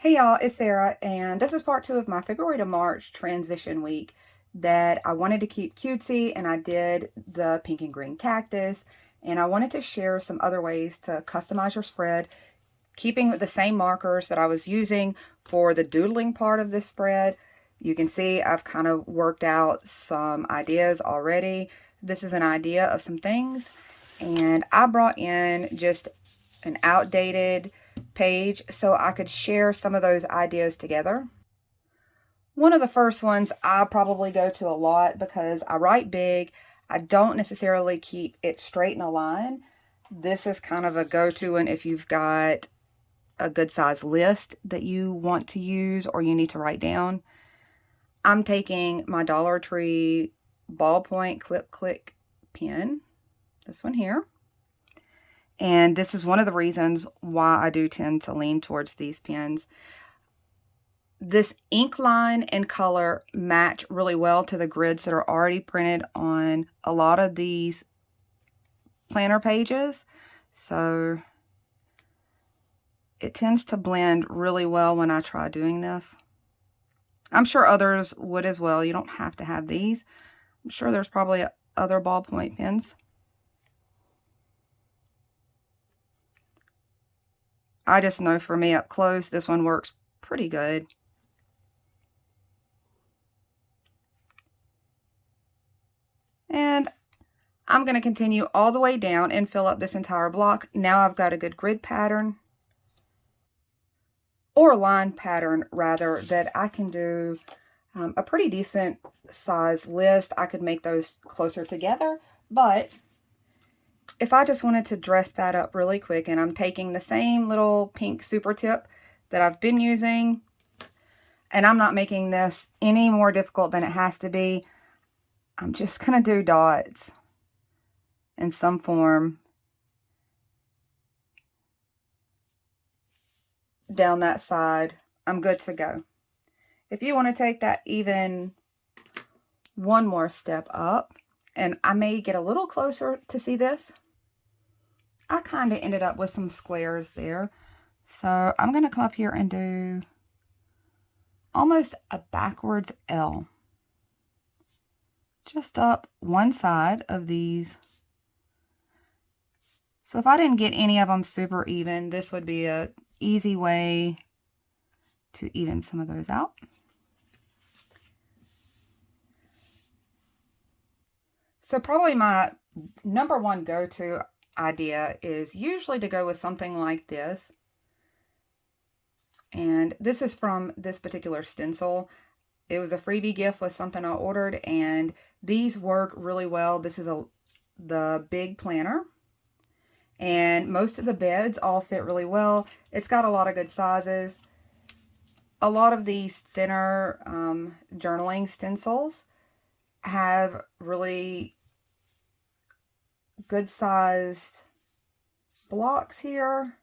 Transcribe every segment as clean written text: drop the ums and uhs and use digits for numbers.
Hey y'all, it's Sarah, and this is part 2 of my February to March transition week that I wanted to keep cutesy, and I did the pink and green cactus, and I wanted to share some other ways to customize your spread, keeping the same markers that I was using for the doodling part of this spread. You can see I've kind of worked out some ideas already. This is an idea of some things, and I brought in just an outdated page so I could share some of those ideas together. One of the first ones I probably go to a lot because I write big. I don't necessarily keep it straight in a line. This is kind of a go-to one if you've got a good size list that you want to use or you need to write down. I'm taking my Dollar Tree ballpoint clip click pen, this one here. And this is one of the reasons why I do tend to lean towards these pens. This ink line and color match really well to the grids that are already printed on a lot of these planner pages. So it tends to blend really well when I try doing this. I'm sure others would as well. You don't have to have these. I'm sure there's probably other ballpoint pens. I just know for me up close, this one works pretty good. And I'm going to continue all the way down and fill up this entire block. Now I've got a good grid pattern, or line pattern rather, that I can do a pretty decent size list. I could make those closer together, but if I just wanted to dress that up really quick, and I'm taking the same little pink super tip that I've been using, and I'm not making this any more difficult than it has to be. I'm just going to do dots in some form down that side. I'm good to go. If you want to take that even one more step up, and I may get a little closer to see this, I kind of ended up with some squares there. So I'm going to come up here and do almost a backwards L. Just up one side of these. So if I didn't get any of them super even, this would be an easy way to even some of those out. So probably my number one go-to idea is usually to go with something like this. And this is from this particular stencil. It was a freebie gift with something I ordered, and these work really well. This is the big planner, and most of the beds all fit really well. It's got a lot of good sizes. A lot of these thinner journaling stencils have really good sized blocks here.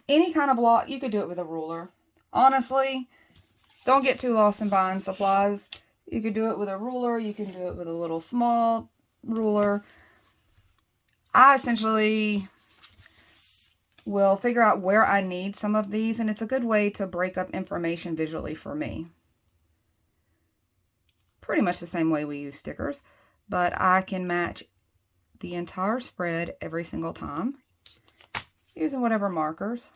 Any kind of block, you could do it with a ruler. Honestly, don't get too lost in buying supplies. You could do it with a ruler. You can do it with a little small ruler. I essentially will figure out where I need some of these, and it's a good way to break up information visually for me. Pretty much the same way we use stickers, but I can match the entire spread every single time using whatever markers.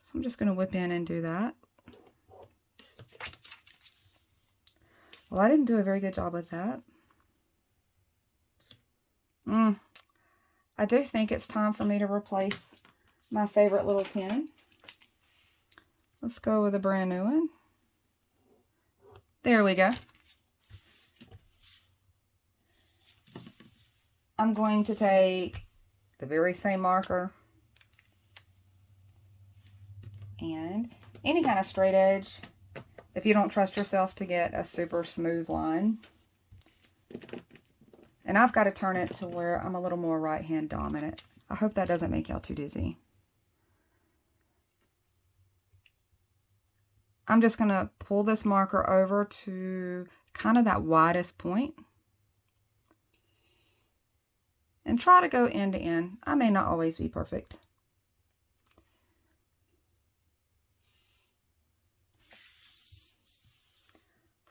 So I'm just going to whip in and do that. Well, I didn't do a very good job with that. I do think it's time for me to replace my favorite little pen. Let's go with a brand new one. There we go. I'm going to take the very same marker and any kind of straight edge. If you don't trust yourself to get a super smooth line. And I've got to turn it to where I'm a little more right-hand dominant. I hope that doesn't make y'all too dizzy. I'm just going to pull this marker over to kind of that widest point. And try to go end to end. I may not always be perfect.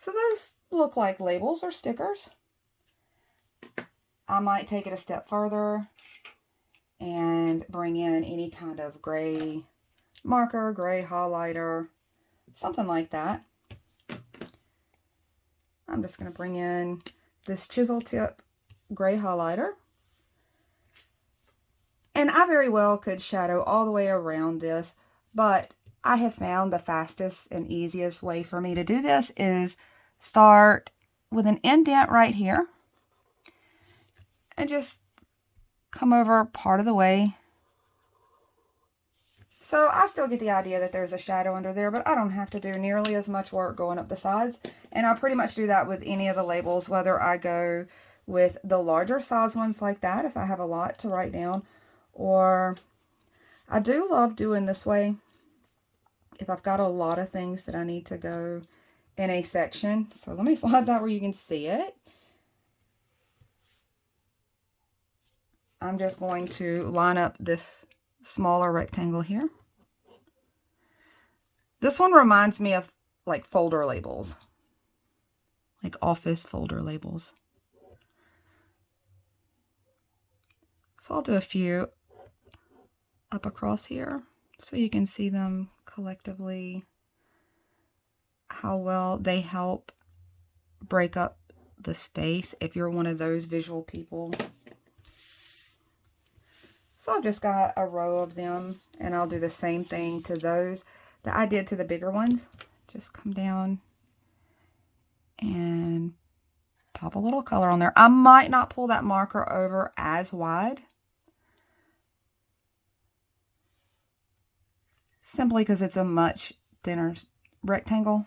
So those look like labels or stickers. I might take it a step further and bring in any kind of gray marker, gray highlighter, something like that. I'm just going to bring in this chisel tip gray highlighter. And I very well could shadow all the way around this, but I have found the fastest and easiest way for me to do this is start with an indent right here and just come over part of the way. So I still get the idea that there's a shadow under there, but I don't have to do nearly as much work going up the sides. And I pretty much do that with any of the labels, whether I go with the larger size ones like that, if I have a lot to write down, or I do love doing this way if I've got a lot of things that I need to go in a section. So let me slide that where you can see it. I'm just going to line up this smaller rectangle here. This one reminds me of like folder labels, like office folder labels. So I'll do a few up across here so you can see them collectively, how well they help break up the space if you're one of those visual people. So I've just got a row of them, and I'll do the same thing to those that I did to the bigger ones. Just come down and pop a little color on there. I might not pull that marker over as wide, simply because it's a much thinner rectangle.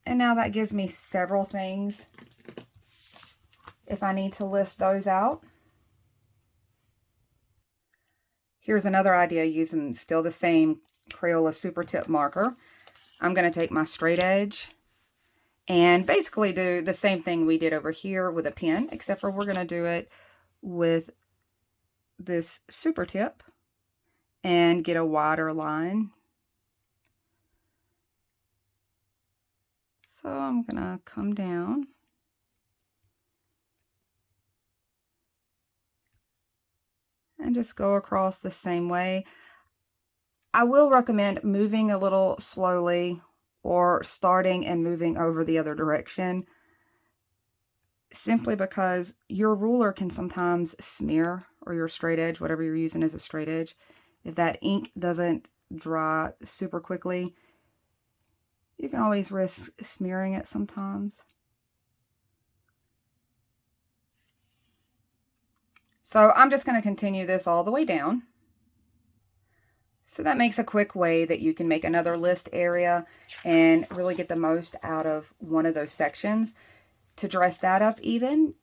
And now that gives me several things if I need to list those out. Here's another idea using still the same Crayola Super Tip marker. I'm going to take my straight edge and basically do the same thing we did over here with a pen, except for we're going to do it with this Super Tip and get a wider line. So I'm going to come down and just go across the same way. I will recommend moving a little slowly or starting and moving over the other direction, simply because your ruler can sometimes smear, or your straight edge, whatever you're using as a straight edge. If that ink doesn't dry super quickly, you can always risk smearing it sometimes. So I'm just going to continue this all the way down. So that makes a quick way that you can make another list area and really get the most out of one of those sections. To dress that up even,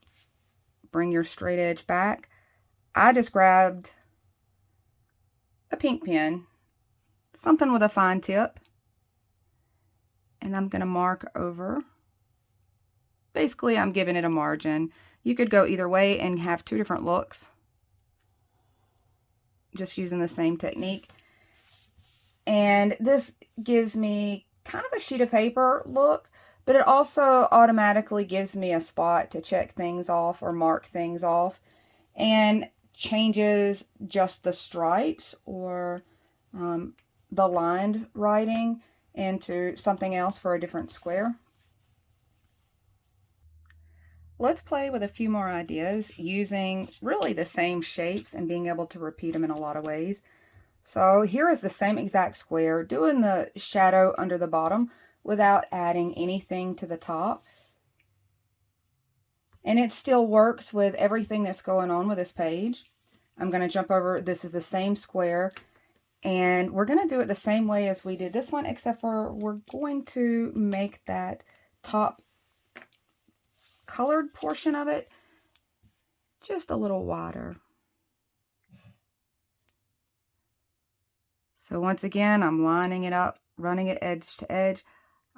bring your straight edge back. I just grabbed a pink pen, something with a fine tip, and I'm going to mark over. Basically, I'm giving it a margin. You could go either way and have two different looks, just using the same technique. And this gives me kind of a sheet of paper look, but it also automatically gives me a spot to check things off or mark things off, and changes just the stripes or the lined writing into something else for a different square. Let's play with a few more ideas using really the same shapes and being able to repeat them in a lot of ways. So here is the same exact square, doing the shadow under the bottom without adding anything to the top. And it still works with everything that's going on with this page. I'm going to jump over, this is the same square, and we're going to do it the same way as we did this one, except for we're going to make that top colored portion of it just a little wider. So once again, I'm lining it up, running it edge to edge.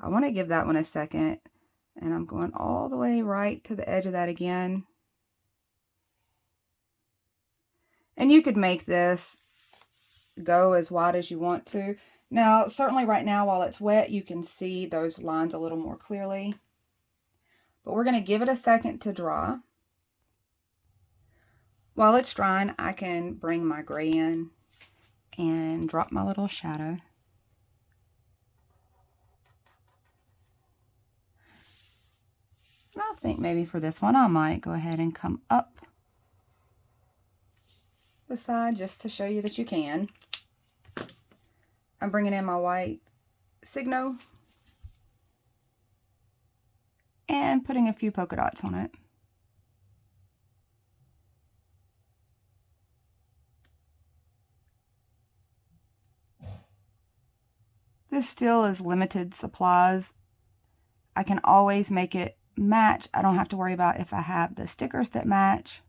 I want to give that one a second, and I'm going all the way right to the edge of that again. And you could make this go as wide as you want to. Now, certainly right now while it's wet, you can see those lines a little more clearly. But we're going to give it a second to dry. While it's drying, I can bring my gray in and drop my little shadow. And I think maybe for this one, I might go ahead and come up the side just to show you that you can. I'm bringing in my white Signo and putting a few polka dots on it. This still is limited supplies. I can always make it match. I don't have to worry about if I have the stickers that match,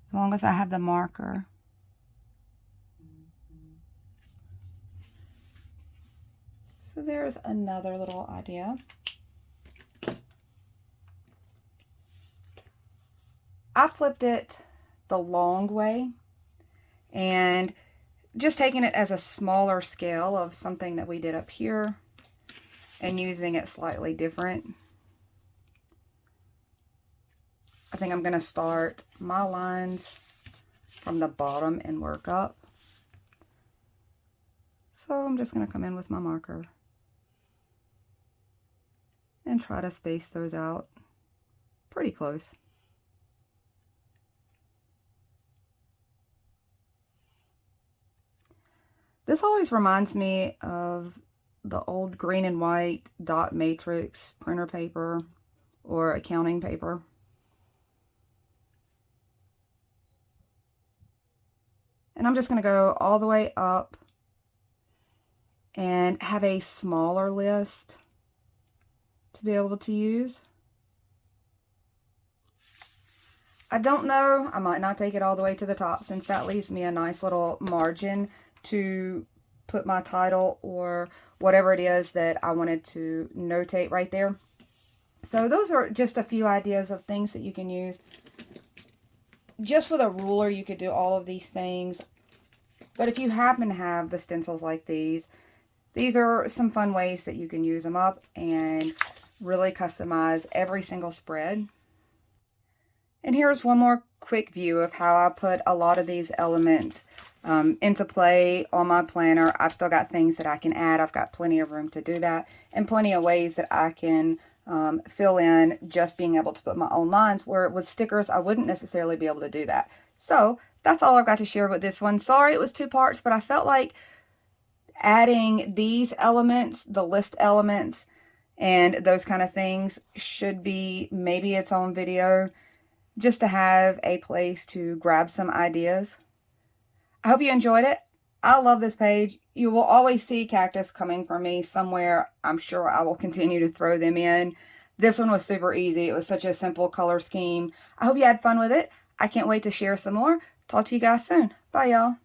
as long as I have the marker. So there's another little idea. I flipped it the long way and just taking it as a smaller scale of something that we did up here and using it slightly different. I think I'm going to start my lines from the bottom and work up. So I'm just going to come in with my marker and try to space those out pretty close. This always reminds me of the old green and white dot matrix printer paper or accounting paper. And I'm just going to go all the way up and have a smaller list to be able to use. I don't know, I might not take it all the way to the top, since that leaves me a nice little margin to put my title or whatever it is that I wanted to notate right there. So those are just a few ideas of things that you can use. Just with a ruler, you could do all of these things. But if you happen to have the stencils like these are some fun ways that you can use them up and really customize every single spread. And here's one more quick view of how I put a lot of these elements into play on my planner. I've still got things that I can add. I've got plenty of room to do that, and plenty of ways that I can fill in just being able to put my own lines, where with stickers I wouldn't necessarily be able to do that. So that's all I've got to share with this one. Sorry it was 2 parts, but I felt like adding these elements, the list elements, and those kind of things should be maybe its own video, just to have a place to grab some ideas. I hope you enjoyed it. I love this page. You will always see cactus coming from me somewhere. I'm sure I will continue to throw them in. This one was super easy. It was such a simple color scheme. I hope you had fun with it. I can't wait to share some more. Talk to you guys soon. Bye, y'all.